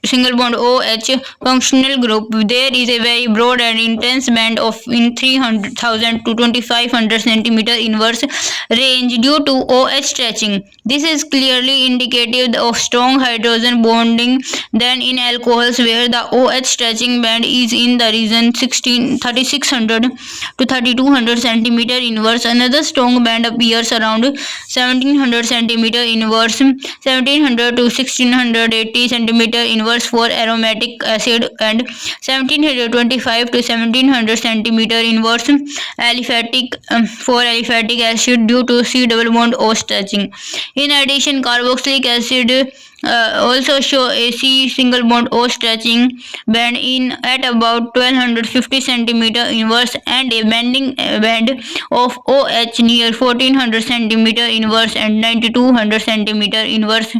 single bond OH functional group. There is a very broad and intense band of in 300,000 to 2500 centimeter inverse range due to OH stretching. This is clearly indicative of strong hydrogen bonding than in alcohols where the OH stretching band is in the region 3600 to 3200 centimeter inverse. Another strong band appears around 1700 centimeter inverse, 1700 to 1680 centimeter inverse for aromatic acid and 1725 to 1700 centimeter inverse aliphatic for aliphatic acid due to C double bond O stretching. In addition, carboxylic acid also show a C single bond O stretching band in at about 1250 centimeter inverse and a bending band of OH near 1400 centimeter inverse and 9200 centimeter inverse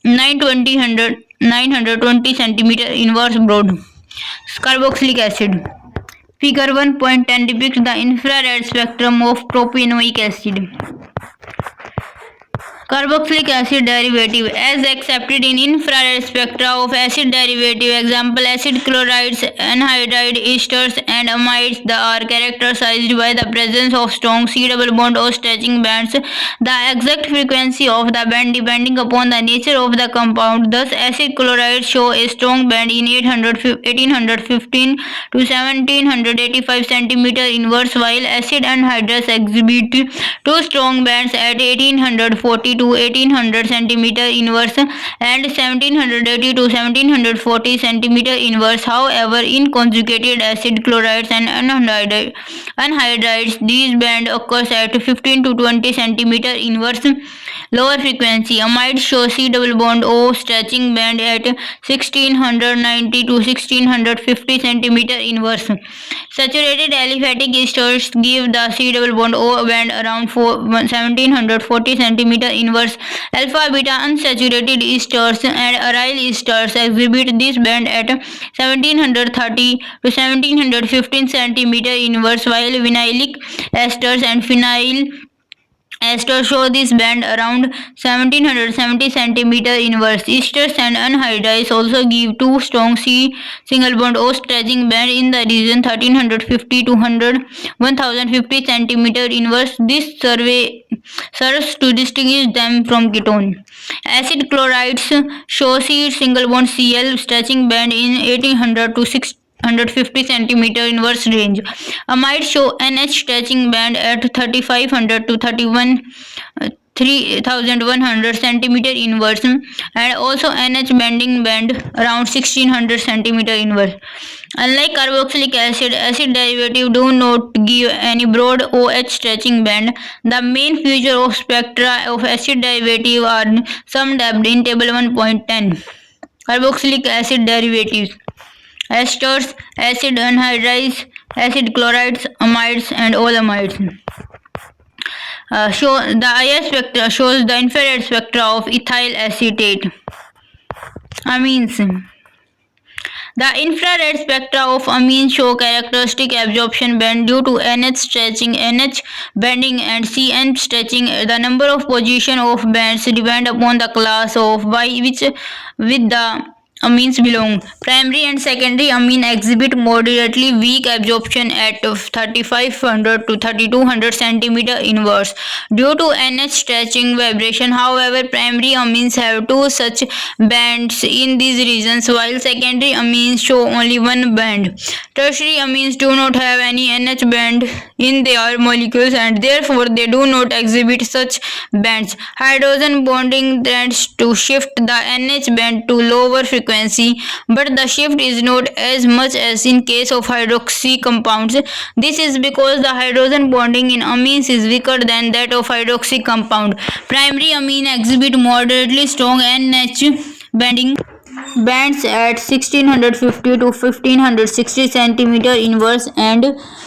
920 centimeter inverse broad. Carboxylic acid. Figure 1.10 depicts the infrared spectrum of propanoic acid. Carboxylic acid derivative as accepted in infrared spectra of acid derivative. Example, acid chlorides, anhydride esters and amides are characterized by the presence of strong C double bond O stretching bands. The exact frequency of the band depending upon the nature of the compound. Thus, acid chlorides show a strong band in 1815 to 1785 centimeter inverse, while acid anhydrous exhibit two strong bands at 1840 to 1800 centimeter inverse and 1780 to 1740 centimeter inverse. However, in conjugated acid chlorides and anhydrides, these band occurs at 15 to 20 centimeter inverse. Lower frequency amides show C double bond O stretching band at 1690 to 1650 centimeter inverse. Saturated aliphatic esters give the C double bond O band around 1740 centimeter inverse. Alpha beta unsaturated esters and aryl esters exhibit this band at 1730 to 1715 centimeter inverse, while vinylic esters and phenyl esters show this band around 1770 centimeter inverse. Esters and anhydrides also give two strong C single bond O stretching band in the region 1350 to 1050 centimeter inverse. This survey serves to distinguish them from ketone. Acid chlorides show C single bond Cl stretching band in 1800 to 650 centimeter inverse range. Amides show NH stretching band at 3500 to 3100 centimeter inverse and also NH bending band around 1600 centimeter inverse. Unlike carboxylic acid, acid derivative do not give any broad OH stretching band. The main feature of spectra of acid derivative are summed up in table 1.10. Carboxylic acid derivatives: esters, acid anhydrides, acid chlorides, amides, and all amides. The IS spectra shows the infrared spectra of ethyl acetate. Amines. The infrared spectra of amines show characteristic absorption band due to NH stretching, NH bending, and CN stretching. The number of position of bands depend upon the class of Y which with the amines belong. Primary and secondary amine exhibit moderately weak absorption at 3500 to 3200 centimeter inverse due to NH stretching vibration. However, primary amines have two such bands in these regions while secondary amines show only one band. Tertiary amines do not have any NH band in their molecules and therefore they do not exhibit such bands. Hydrogen bonding tends to shift the NH band to lower frequency, but the shift is not as much as in case of hydroxy compounds. This is because the hydrogen bonding in amines is weaker than that of hydroxy compound. Primary amine exhibit moderately strong NH bending bands at 1650 to 1560 centimeter inverse and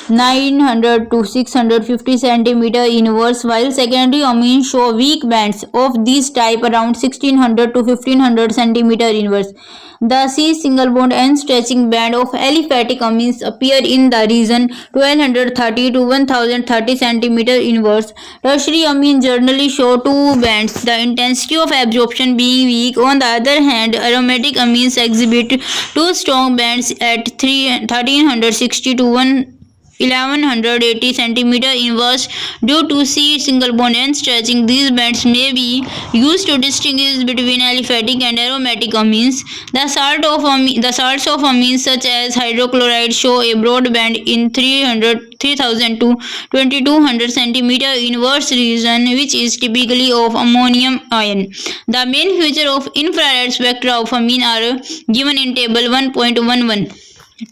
900 to 650 centimeter inverse, while secondary amines show weak bands of this type around 1600 to 1500 centimeter inverse. The C single bond N stretching band of aliphatic amines appear in the region 1230 to 1030 centimeter inverse. Tertiary amines generally show two bands, the intensity of absorption being weak. On the other hand, aromatic amines exhibit two strong bands at 1360 to 1180 centimeter inverse due to C single bond N stretching. These bands may be used to distinguish between aliphatic and aromatic amines. The salts of amines such as hydrochloride show a broad band in 3000 to 2200 centimeter inverse region, which is typically of ammonium ion. The main feature of infrared spectra of amine are given in table 1.11.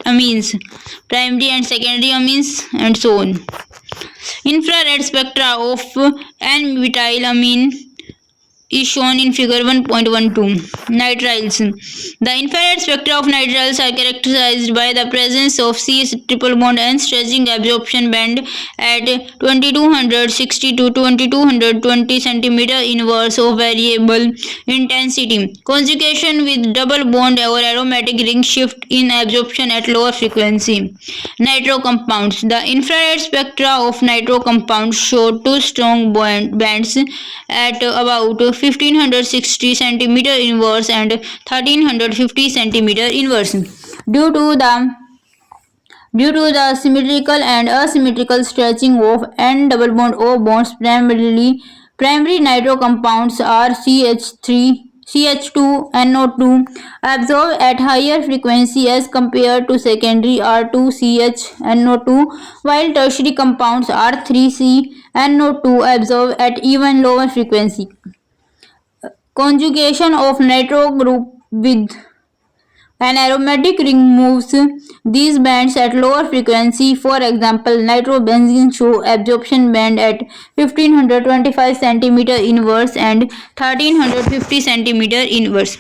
amines, primary and secondary amines, and so on. Infrared spectra of N-butyl amine is shown in figure 1.12. Nitriles. The infrared spectra of nitriles are characterized by the presence of C triple bond N stretching absorption band at 2260 to 2220 centimeter inverse of variable intensity. Conjugation with double bond or aromatic ring shift in absorption at lower frequency. Nitro compounds. The infrared spectra of nitro compounds show two strong bands at about 1560 centimeter inverse and 1350 centimeter inverse. Due to the symmetrical and asymmetrical stretching of N double bond O bonds, primary nitro compounds are CH2NO2 absorb at higher frequency as compared to secondary R2CHNO2, while tertiary compounds R3CNO2 absorb at even lower frequency. Conjugation of nitro group with an aromatic ring moves these bands at lower frequency. For example, nitrobenzene show absorption band at 1525 centimeter inverse and 1350 centimeter inverse.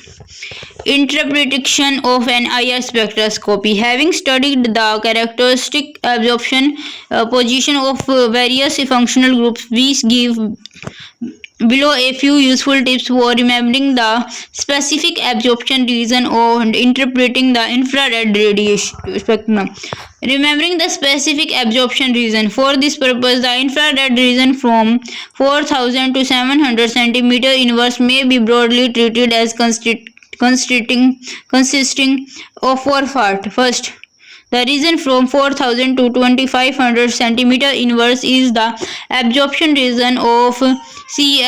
Interpretation of an IR spectroscopy. Having studied the characteristic absorption position of various functional groups, we give below a few useful tips for remembering the specific absorption region and interpreting the infrared radiation spectrum. Remembering the specific absorption region. For this purpose, the infrared region from 4000 to 700 centimeter inverse may be broadly treated as consisting of four parts. First, the region from 4000 to 2500 centimeter inverse is the absorption region of C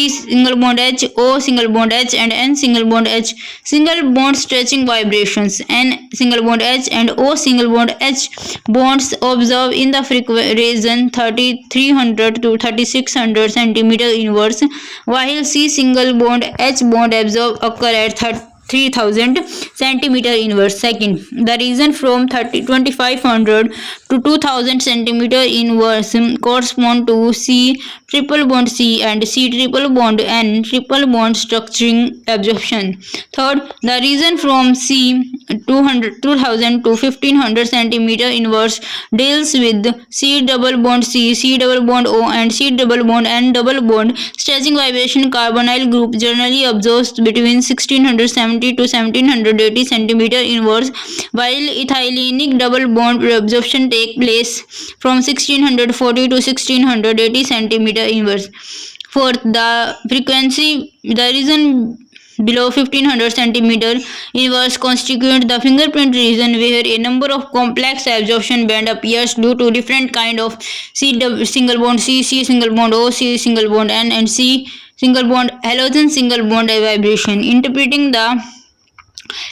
single bond H, O single bond H, and N single bond H. Single bond stretching vibrations. N single bond H and O single bond H bonds observed in the region 3300 to 3600 centimeter inverse, while C single bond H bond observed occur at 3000 centimeter inverse. Second, the region from 2500 to 2000 centimeter inverse correspond to C triple bond C and C triple bond N triple bond structuring absorption. Third, the region from C 2000 to 1500 centimeter inverse deals with C double bond C, C double bond O, and C double bond N double bond stretching vibration. Carbonyl group generally absorbs between 1670 1770 to 1780 centimeter inverse, while ethylenic double bond absorption take place from 1640 to 1680 centimeter inverse. Fourth, the region below 1500 centimeter inverse constitute the fingerprint region, where a number of complex absorption band appears due to different kind of single bond C, C single bond O, C single bond N, and C single bond halogen single bond vibration. Interpreting the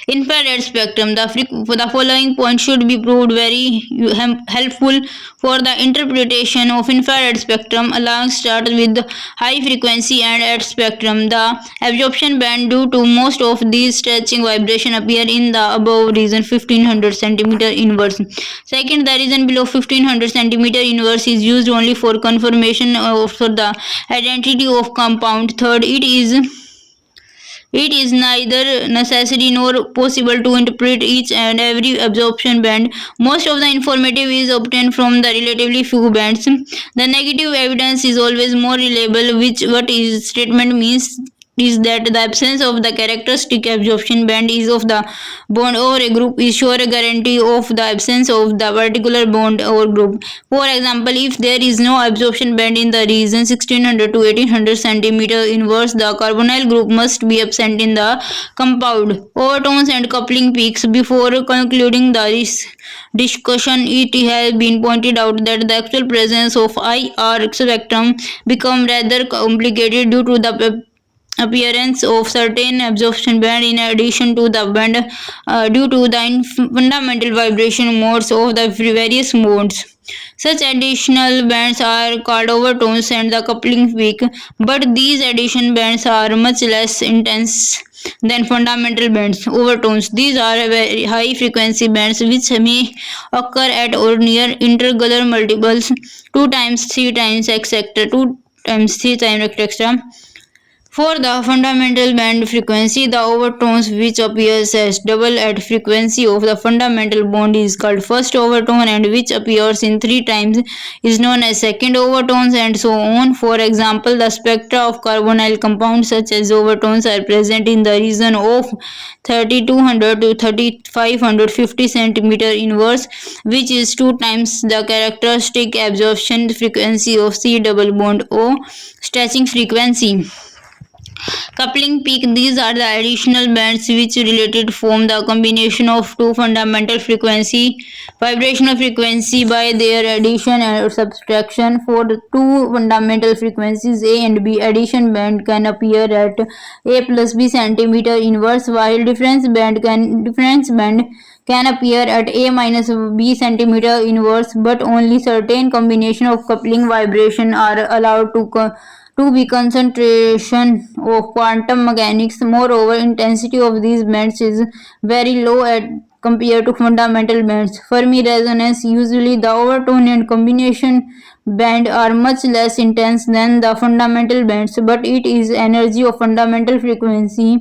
infrared spectrum, the following points should be proved very helpful for the interpretation of infrared spectrum. Along start with high frequency and at spectrum. The absorption band due to most of these stretching vibration appear in the above region 1500 centimeter inverse. Second, the region below 1500 centimeter inverse is used only for confirmation of the identity of compound. Third, it is neither necessary nor possible to interpret each and every absorption band. Most of the information is obtained from the relatively few bands. The negative evidence is always more reliable, what is statement means is that the absence of the characteristic absorption band is of the bond or a group is sure a guarantee of the absence of the particular bond or group. For example, if there is no absorption band in the region 1600 to 1800 centimeter inverse, the carbonyl group must be absent in the compound. Overtones and coupling peaks. Before concluding this discussion, it has been pointed out that the actual presence of IR spectrum become rather complicated due to the appearance of certain absorption band in addition to the band due to the fundamental vibration modes of the various modes. Such additional bands are called overtones and the coupling peak, but these addition bands are much less intense than fundamental bands. Overtones, these are very high frequency bands which may occur at or near intergalactic multiples 2 times 3 times etc. 2 times 3 times etc. For the fundamental band frequency, the overtones which appears as double at frequency of the fundamental bond is called first overtone, and which appears in 3 times is known as second overtones, and so on. For example, the spectra of carbonyl compounds such as overtones are present in the region of 3200 to 3550 centimeter inverse, which is 2 times the characteristic absorption frequency of C double bond O stretching frequency. Coupling peak, these are the additional bands which related form the combination of two fundamental vibrational frequency by their addition or subtraction. For the two fundamental frequencies A and B, addition band can appear at A plus B centimeter inverse, while difference band can appear at A minus B centimeter inverse, but only certain combination of coupling vibration are allowed to be concentration of quantum mechanics. Moreover, intensity of these bands is very low compared to fundamental bands. Fermi resonance, usually the overtone and combination band are much less intense than the fundamental bands, but it is energy of fundamental frequency.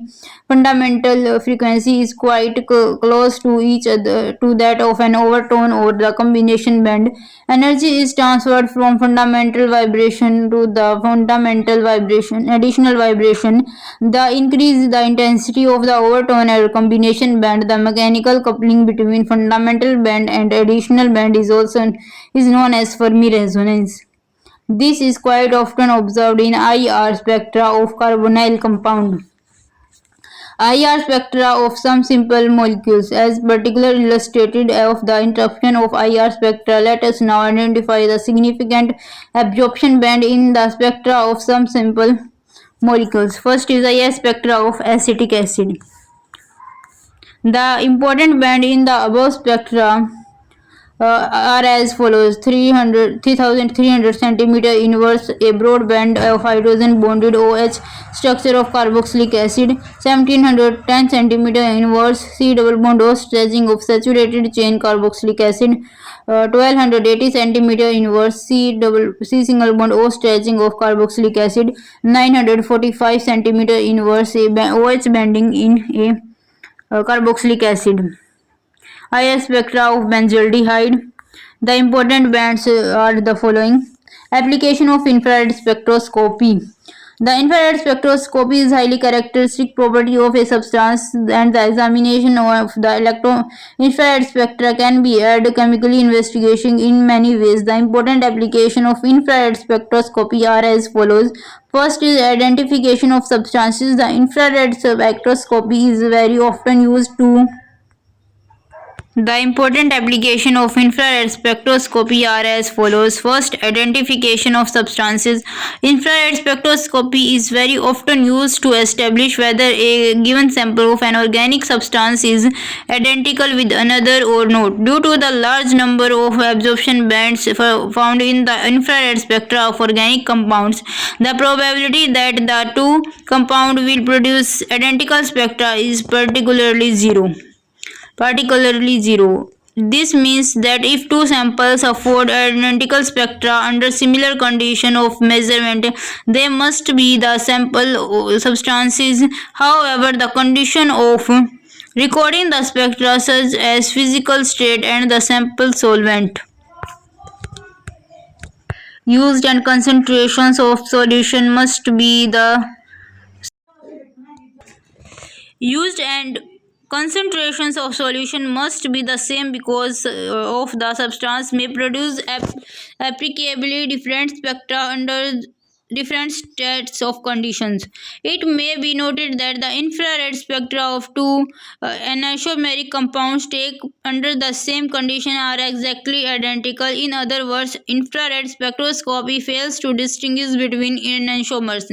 Fundamental frequency is quite close to each other to that of an overtone or the combination band. Energy is transferred from fundamental vibration to the fundamental vibration, additional vibration. The increase the intensity of the overtone or combination band, the mechanical coupling between fundamental band and additional band is known as Fermi resonance. This is quite often observed in IR spectra of carbonyl compound. IR spectra of some simple molecules. As particularly illustrated of the interruption of IR spectra, let us now identify the significant absorption band in the spectra of some simple molecules. First is IR spectra of acetic acid. The important band in the above spectra are as follows: 3300 centimeter inverse, a broad band of hydrogen bonded OH structure of carboxylic acid. 1710 centimeter inverse, C double bond O stretching of saturated chain carboxylic acid. 1280 centimeter inverse, C single bond O stretching of carboxylic acid. 945 centimeter inverse, OH bending in a carboxylic acid. IR spectra of benzaldehyde. The important bands are the following. Application of infrared spectroscopy. The infrared spectroscopy is highly characteristic property of a substance, and the examination of the infrared spectra can be aid chemically investigation in many ways. The important application of infrared spectroscopy are as follows. First is identification of substances. The infrared spectroscopy is very often used to the important application of infrared spectroscopy are as follows. First, identification of substances. Infrared spectroscopy is very often used to establish whether a given sample of an organic substance is identical with another or not. Due to the large number of absorption bands found in the infrared spectra of organic compounds, the probability that the two compounds will produce identical spectra is particularly zero. This means that if two samples afford identical spectra under similar condition of measurement, they must be the sample substances. However, the condition of recording the spectra such as physical state and the sample solvent used and concentrations of solution must be the used and concentrations of solution must be the same because of the substance may produce applicably different spectra under different states of conditions. It may be noted that the infrared spectra of two anisomeric compounds take under the same condition are exactly identical. In other words, infrared spectroscopy fails to distinguish between anisomers.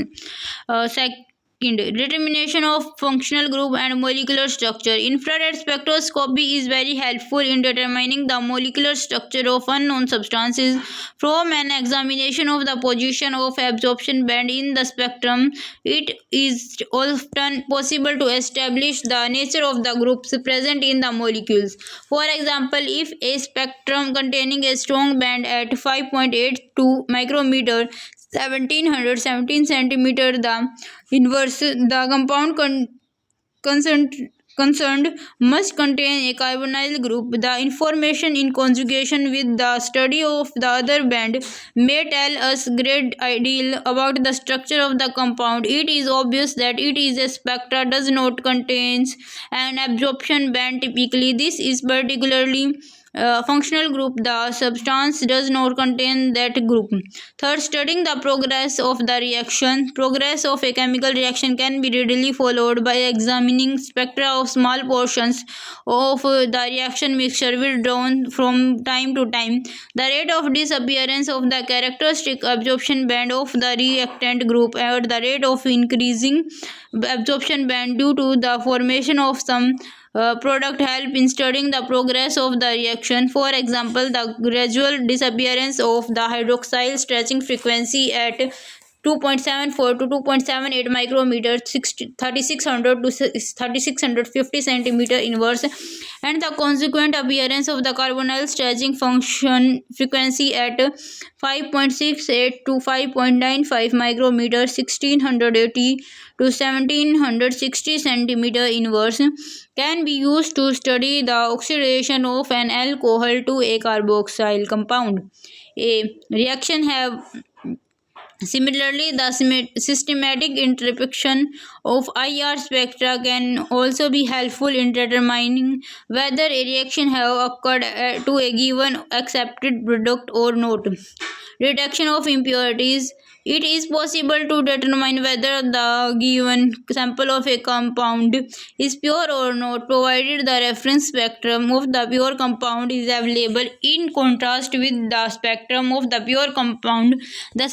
Second, determination of functional group and molecular structure. Infrared spectroscopy is very helpful in determining the molecular structure of unknown substances. From an examination of the position of absorption band in the spectrum, it is often possible to establish the nature of the groups present in the molecules. For example, if a spectrum containing a strong band at 5.82 micrometer 1717 centimeter the inverse the compound concerned concerned must contain a carbonyl group. The information in conjugation with the study of the other band may tell us great deal about the structure of the compound. It is obvious that it is a spectra does not contains an absorption band typically. This is particularly functional group. The substance does not contain that group. Third, studying the progress of the reaction. Progress of a chemical reaction can be readily followed by examining spectra of small portions of the reaction mixture withdrawn from time to time. The rate of disappearance of the characteristic absorption band of the reactant group or the rate of increasing absorption band due to the formation of some product help in studying the progress of the reaction. For example, the gradual disappearance of the hydroxyl stretching frequency at 2.74 to 2.78 micrometer 3600 to 3650 centimeter inverse, and the consequent appearance of the carbonyl stretching function frequency at 5.68 to 5.95 micrometer 1680 to 1760 centimeter inverse can be used to study the oxidation of an alcohol to a carboxyl compound. A reaction have Similarly, the systematic interpretation of IR spectra can also be helpful in determining whether a reaction have occurred to a given accepted product or not. Reduction of impurities. It is possible to determine whether the given sample of a compound is pure or not, provided the reference spectrum of the pure compound is available. In contrast with the spectrum of the pure compound, the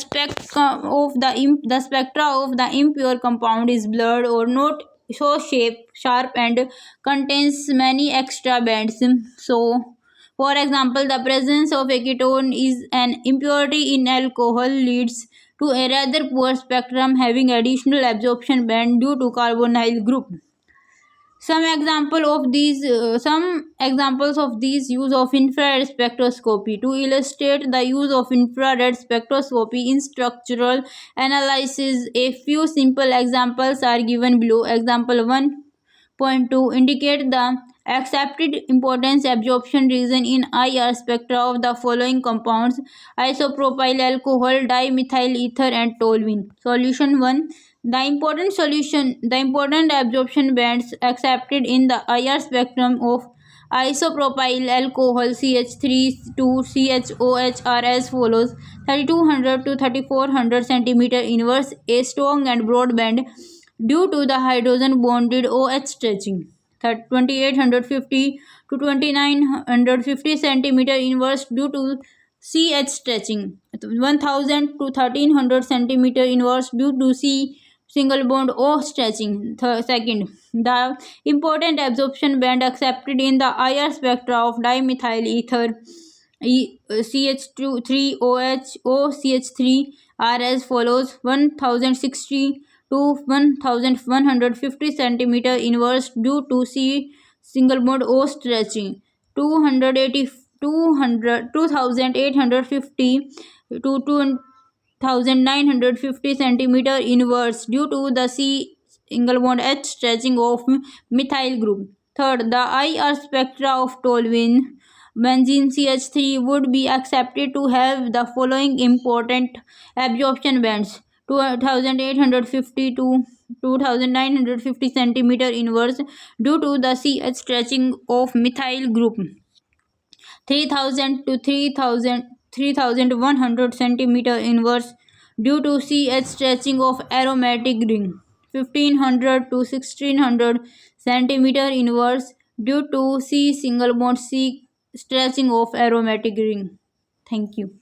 the spectra of the impure compound is blurred or not so sharp and contains many extra bands. So, for example, the presence of a ketone is an impurity in alcohol leads to a rather poor spectrum having additional absorption band due to carbonyl group. Some examples of these use of infrared spectroscopy. To illustrate the use of infrared spectroscopy in structural analysis, a few simple examples are given below. Example 1.2 indicate the Accepted importance absorption region in IR spectra of the following compounds: isopropyl alcohol, dimethyl ether, and toluene. Solution 1. The important absorption bands accepted in the IR spectrum of isopropyl alcohol CH3 to CHOH are as follows: 3200 to 3400 centimeter inverse, a strong and broad band due to the hydrogen bonded OH stretching. 2850 to 2950 centimeter inverse due to CH stretching. 1000 to 1300 centimeter inverse due to C single bond O stretching. Second, the important absorption band accepted in the IR spectra of dimethyl ether CH3OH OCH3 are as follows: 1060 to 1150 centimeter inverse due to C single bond O stretching. 2850 to 2950 centimeter inverse due to the C single bond H stretching of methyl group. Third, the IR spectra of toluene benzene CH3 would be accepted to have the following important absorption bands: 2850 to 2950 centimeter inverse due to the CH stretching of methyl group. 3000 to 3100 centimeter inverse due to CH stretching of aromatic ring. 1500 to 1600 centimeter inverse due to C single bond C stretching of aromatic ring. Thank you.